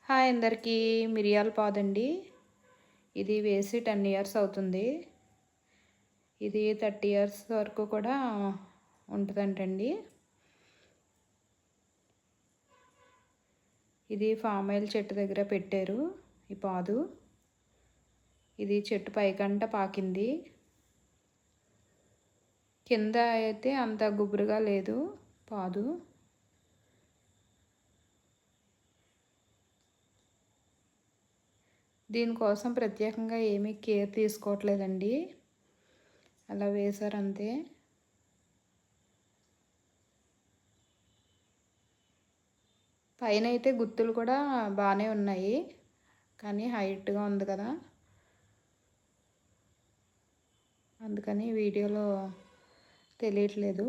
Hi అందరికీ. మిరియాల పాదండి. ఇది వేసి 10 ఇయర్స్ అవుతుంది. ఇది 30 ఇయర్స్ వరకు కూడా ఉంటుందంటండి. ఇది ఫామ్ ఆయిల్ చెట్టు దగ్గర పెట్టారు ఈ పాదు. ఇది చెట్టు పైకంట పాకింది. కింద అయితే అంత గుబురుగా లేదు పాదు. దీనికోసం ప్రత్యేకంగా ఏమీ కేర్ తీసుకోవట్లేదండి, అలా వేశారు అంతే. పైన అయితే గుత్తులు కూడా బాగానే ఉన్నాయి, కానీ హైట్గా ఉంది కదా, అందుకని వీడియోలో తెలియట్లేదు.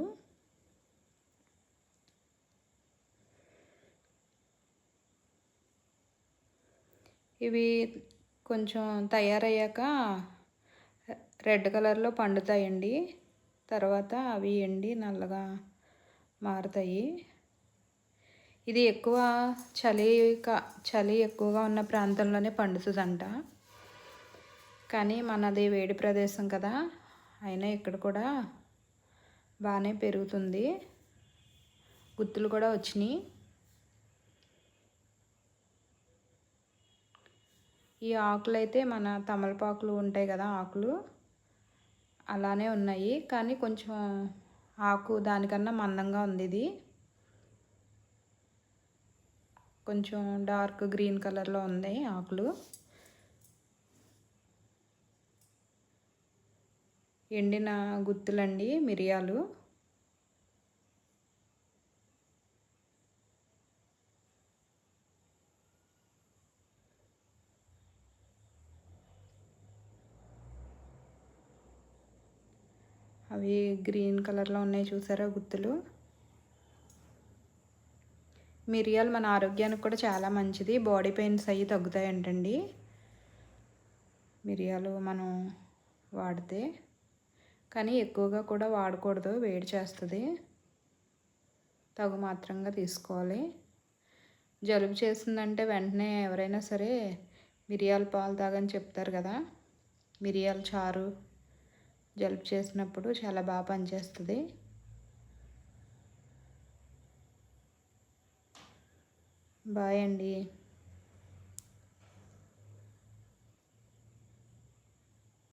ఇవి కొంచెం తయారయ్యాక రెడ్ కలర్లో పండుతాయండి. తర్వాత అవి ఎండి నల్లగా మారుతాయి. ఇది ఎక్కువ చలి ఎక్కువగా ఉన్న ప్రాంతంలోనే పండుతుందంట, కానీ మనది వేడి ప్రదేశం కదా, అయినా ఇక్కడ కూడా బాగానే పెరుగుతుంది. గుత్తులు కూడా వచ్చినాయి. ఈ ఆకులు అయితే మన తమలపాకులు ఉంటాయి కదా, ఆకులు అలానే ఉన్నాయి, కానీ కొంచెం ఆకు దానికన్నా మందంగా ఉంది. ఇది కొంచెం డార్క్ గ్రీన్ కలర్లో ఉంది ఆకులు. ఎండిన గుత్తులండి, మిరియాలు. అవి గ్రీన్ కలర్లో ఉన్నాయి, చూసారా గుత్తులు. మిరియాలు మన ఆరోగ్యానికి కూడా చాలా మంచిది. బాడీ పెయిన్స్ అవి తగ్గుతాయంటండి మిరియాలు మనం వాడితే, కానీ ఎక్కువగా కూడా వాడకూడదు, వేడి చేస్తుంది. తగు మాత్రంగా తీసుకోవాలి. జలుబు చేసిందంటే వెంటనే ఎవరైనా సరే మిరియాల పాలు తాగని చెప్తారు కదా. మిరియాల చారు జలుబు చేసినప్పుడు చాలా బాగా పనిచేస్తుంది. బాయ్ అండి.